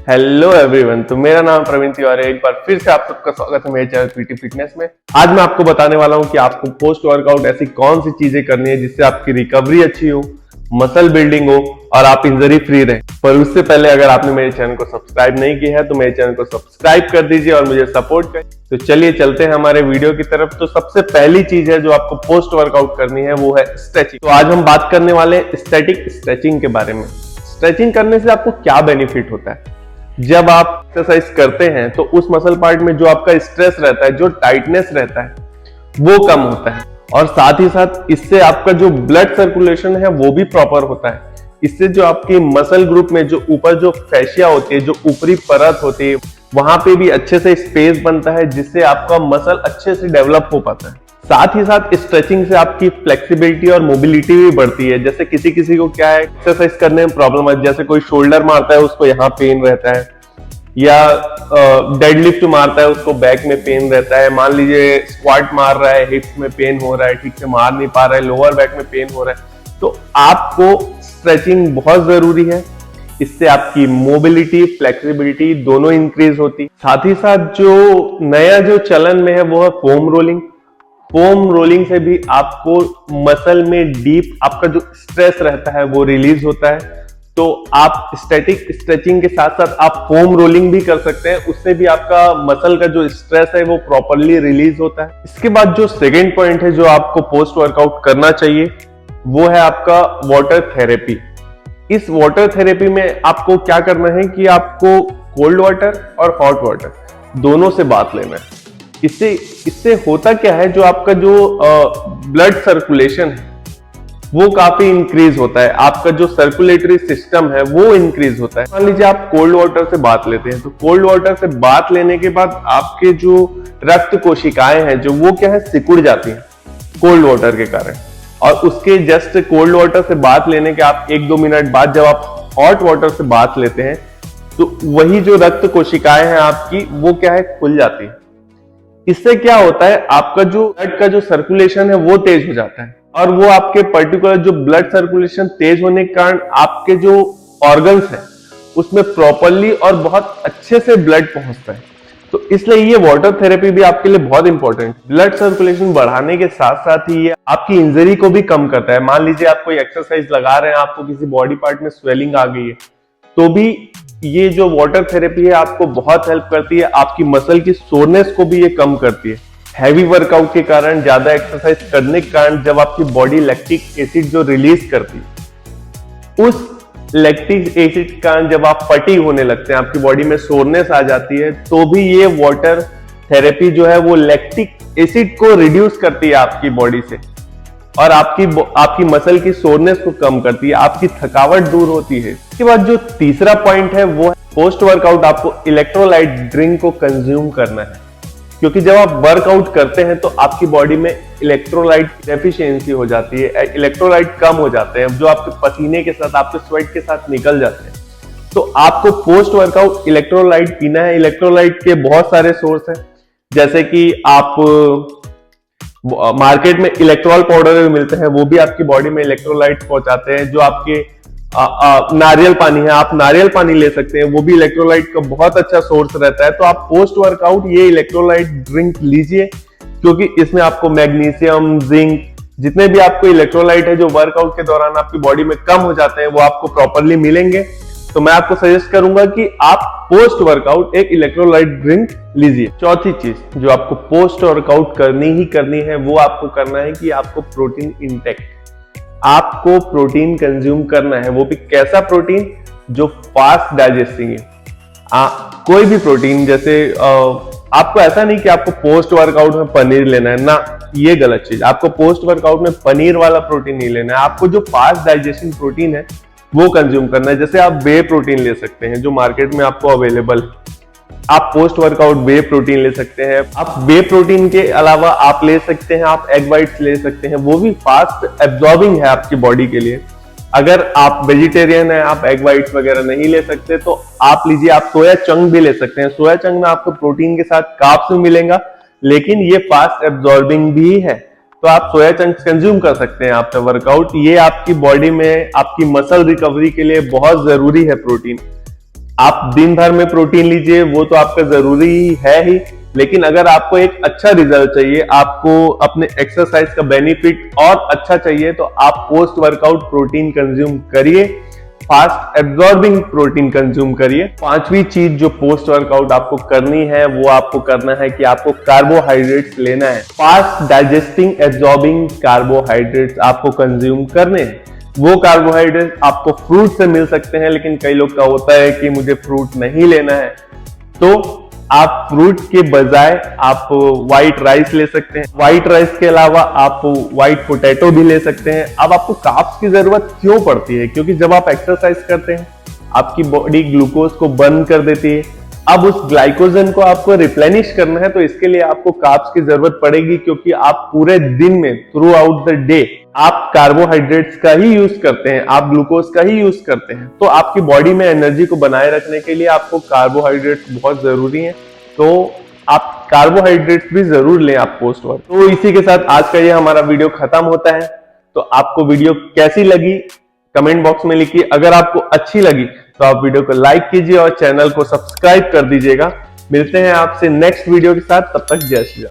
Hello everyone, तो मेरा नाम प्रवीण तिवारी। एक बार फिर से आप सबका स्वागत है मेरे चैनल पीटी फिटनेस में। आज मैं आपको बताने वाला हूं कि आपको पोस्ट वर्कआउट ऐसी कौन सी चीजें करनी है जिससे आपकी रिकवरी अच्छी हो, मसल बिल्डिंग हो और आप इंजरी फ्री रहें। पर उससे पहले अगर आपने मेरे चैनल को सब्सक्राइब नहीं किया है तो मेरे चैनल को सब्सक्राइब कर दीजिए और मुझे सपोर्ट करें। तो चलिए चलते हैं हमारे वीडियो की तरफ। तो सबसे पहली चीज है जो आपको पोस्ट वर्कआउट करनी है वो है स्ट्रेचिंग। तो आज हम बात करने वाले हैं स्टैटिक स्ट्रेचिंग के बारे में। स्ट्रेचिंग करने से आपको क्या बेनिफिट होता है? जब आप एक्सरसाइज करते हैं तो उस मसल पार्ट में जो आपका स्ट्रेस रहता है, जो टाइटनेस रहता है, वो कम होता है और साथ ही साथ इससे आपका जो ब्लड सर्कुलेशन है वो भी प्रॉपर होता है। इससे जो आपकी मसल ग्रुप में जो ऊपर जो फैशिया होती है, जो ऊपरी परत होती है, वहां पे भी अच्छे से स्पेस बनता है जिससे आपका मसल अच्छे से डेवलप हो पाता है। साथ ही साथ स्ट्रेचिंग से आपकी फ्लेक्सिबिलिटी और मोबिलिटी भी बढ़ती है। जैसे किसी किसी को क्या है, एक्सरसाइज करने में प्रॉब्लम है, जैसे कोई शोल्डर मारता है उसको यहाँ पेन रहता है, या डेडलिफ्ट मारता है उसको बैक में पेन रहता है, मान लीजिए स्क्वाट मार रहा है हिप्स में पेन हो रहा है, ठीक से मार नहीं पा रहा है, लोअर बैक में पेन हो रहा है, तो आपको स्ट्रेचिंग बहुत जरूरी है। इससे आपकी मोबिलिटी, फ्लेक्सिबिलिटी दोनों इंक्रीज होती। साथ ही साथ जो नया जो चलन में है वो है फोम रोलिंग। फोम रोलिंग से भी आपको मसल में डीप आपका जो स्ट्रेस रहता है वो रिलीज होता है। तो आप स्टैटिक स्ट्रेचिंग के साथ साथ आप फोम रोलिंग भी कर सकते हैं, उससे भी आपका मसल का जो स्ट्रेस है वो प्रॉपरली रिलीज होता है। इसके बाद जो सेकेंड पॉइंट है जो आपको पोस्ट वर्कआउट करना चाहिए वो है आपका वाटर थेरेपी। इस वाटर थेरेपी में आपको क्या करना है कि आपको कोल्ड वाटर और हॉट वाटर दोनों से बात लेना है। इससे होता क्या है, जो आपका जो ब्लड सर्कुलेशन है वो काफी इंक्रीज होता है, आपका जो सर्कुलेटरी सिस्टम है वो इंक्रीज होता है। मान लीजिए आप कोल्ड वाटर से बात लेते हैं, तो कोल्ड वाटर से बात लेने के बाद आपके जो रक्त कोशिकाएं हैं जो वो क्या है, सिकुड़ जाती हैं कोल्ड वाटर के कारण। और उसके जस्ट कोल्ड वाटर से बात लेने के आप 1-2 मिनट बाद जब आप हॉट वाटर से बात लेते हैं तो वही जो रक्त कोशिकाएं हैं आपकी वो क्या है, खुल जाती है। इससे क्या होता है, आपका जो ब्लड का जो सर्कुलेशन है वो तेज हो जाता है और वो आपके पर्टिकुलर जो ब्लड सर्कुलेशन तेज होने के कारण आपके जो ऑर्गन्स है उसमें प्रॉपरली और बहुत अच्छे से ब्लड पहुंचता है। तो इसलिए ये वाटर थेरेपी भी आपके लिए बहुत इंपॉर्टेंट। ब्लड सर्कुलेशन बढ़ाने के साथ साथ ही ये आपकी इंजरी को भी कम करता है। मान लीजिए आप कोई एक्सरसाइज लगा रहे हैं, आपको किसी बॉडी पार्ट में स्वेलिंग आ गई है, तो भी ये जो वाटर थेरेपी है आपको बहुत हेल्प करती है। आपकी मसल की सोरनेस को भी ये कम करती है। हैवी वर्कआउट के कारण, ज्यादा एक्सरसाइज करने के कारण जब आपकी बॉडी लैक्टिक एसिड जो रिलीज करती है, उस लैक्टिक एसिड के कारण जब आप फटीग होने लगते हैं, आपकी बॉडी में सोरनेस आ जाती है, तो भी ये वाटर थेरेपी जो है वो लैक्टिक एसिड को रिड्यूस करती है आपकी बॉडी से और आपकी मसल की सोरनेस को कम करती है, आपकी थकावट दूर होती है। इसके बाद जो तीसरा पॉइंट है वो है पोस्ट वर्कआउट आपको इलेक्ट्रोलाइट ड्रिंक को कंज्यूम करना है। क्योंकि जब आप वर्कआउट करते हैं तो आपकी बॉडी में इलेक्ट्रोलाइट डेफिशिएंसी हो जाती है, इलेक्ट्रोलाइट कम हो जाते हैं जो आपके पसीने के साथ, आपके स्वेट के साथ निकल जाते हैं। तो आपको पोस्ट वर्कआउट इलेक्ट्रोलाइट पीना है। इलेक्ट्रोलाइट के बहुत सारे सोर्स हैं, जैसे कि आप मार्केट में इलेक्ट्रॉल पाउडर भी मिलते हैं, वो भी आपकी बॉडी में इलेक्ट्रोलाइट पहुंचाते हैं। जो आपके नारियल पानी है, आप नारियल पानी ले सकते हैं, वो भी इलेक्ट्रोलाइट का बहुत अच्छा सोर्स रहता है। तो आप पोस्ट वर्कआउट ये इलेक्ट्रोलाइट ड्रिंक लीजिए, क्योंकि इसमें आपको मैग्नीशियम, जिंक, जितने भी आपको इलेक्ट्रोलाइट है जो वर्कआउट के दौरान आपकी बॉडी में कम हो जाते हैं वो आपको प्रॉपरली मिलेंगे। तो मैं आपको सजेस्ट करूंगा कि आप पोस्ट वर्कआउट एक इलेक्ट्रोलाइट ड्रिंक लीजिए। चौथी चीज जो आपको पोस्ट वर्कआउट करनी है वो आपको करना है कि आपको प्रोटीन इंटेक, आपको प्रोटीन कंज्यूम करना है। वो भी कैसा प्रोटीन, जो फास्ट डाइजेस्टिंग है। कोई भी प्रोटीन, जैसे आपको ऐसा नहीं कि आपको पोस्ट वर्कआउट में पनीर लेना है ना, ये गलत चीज। आपको पोस्ट वर्कआउट में पनीर वाला प्रोटीन नहीं लेना है, आपको जो फास्ट डाइजेशन प्रोटीन है वो कंज्यूम करना है। जैसे आप वे प्रोटीन ले सकते हैं जो मार्केट में आपको अवेलेबल है, आप पोस्ट वर्कआउट वे प्रोटीन ले सकते हैं। आप वे प्रोटीन के अलावा आप ले सकते हैं, आप एग वाइट्स ले सकते हैं, वो भी फास्ट एब्जॉर्बिंग है आपकी बॉडी के लिए। अगर आप वेजिटेरियन है, आप एग वाइट्स वगैरह नहीं ले सकते, तो आप लीजिए, आप सोया चंक भी ले सकते हैं। सोया चंक में आपको प्रोटीन के साथ कार्ब्स भी मिलेगा, लेकिन ये फास्ट एब्जॉर्बिंग भी है। तो आप सोया चंक्स कंज्यूम कर सकते हैं आफ्टर वर्कआउट। ये आपकी बॉडी में आपकी मसल रिकवरी के लिए बहुत जरूरी है प्रोटीन। आप दिन भर में प्रोटीन लीजिए, वो तो आपका जरूरी है ही, लेकिन अगर आपको एक अच्छा रिजल्ट चाहिए, आपको अपने एक्सरसाइज का बेनिफिट और अच्छा चाहिए, तो आप पोस्ट वर्कआउट प्रोटीन कंज्यूम करिए, फास्ट एब्जॉर्बिंग प्रोटीन कंज्यूम करिए। पांचवी चीज जो पोस्ट वर्कआउट आपको करनी है, वो आपको करना है कि आपको कार्बोहाइड्रेट्स लेना है। फास्ट डाइजेस्टिंग एब्जॉर्बिंग कार्बोहाइड्रेट्स आपको कंज्यूम करने हैं। वो कार्बोहाइड्रेट आपको फ्रूट से मिल सकते हैं, लेकिन कई लोग का होता है कि मुझे फ्रूट नहीं लेना है, तो आप फ्रूट के बजाय आप व्हाइट राइस ले सकते हैं। व्हाइट राइस के अलावा आप व्हाइट पोटैटो भी ले सकते हैं। अब आपको कार्ब्स की जरूरत क्यों पड़ती है? क्योंकि जब आप एक्सरसाइज करते हैं, आपकी बॉडी ग्लूकोज को बर्न कर देती है। अब उस ग्लाइकोजन को आपको रिप्लेनिश करना है, तो इसके लिए आपको कार्ब्स की जरूरत पड़ेगी, क्योंकि आप पूरे दिन में थ्रू आउट द डे आप कार्बोहाइड्रेट्स का ही यूज करते हैं, आप ग्लूकोज का ही यूज करते हैं। तो आपकी बॉडी में एनर्जी को बनाए रखने के लिए आपको कार्बोहाइड्रेट्स बहुत जरूरी है, तो आप कार्बोहाइड्रेट्स भी जरूर लें आप पोस्ट वर्क। तो इसी के साथ आज का ये हमारा वीडियो खत्म होता है। तो आपको वीडियो कैसी लगी कमेंट बॉक्स में लिखिए। अगर आपको अच्छी लगी तो आप वीडियो को लाइक कीजिए और चैनल को सब्सक्राइब कर दीजिएगा। मिलते हैं आपसे नेक्स्ट वीडियो के साथ, तब तक जय श्री राम।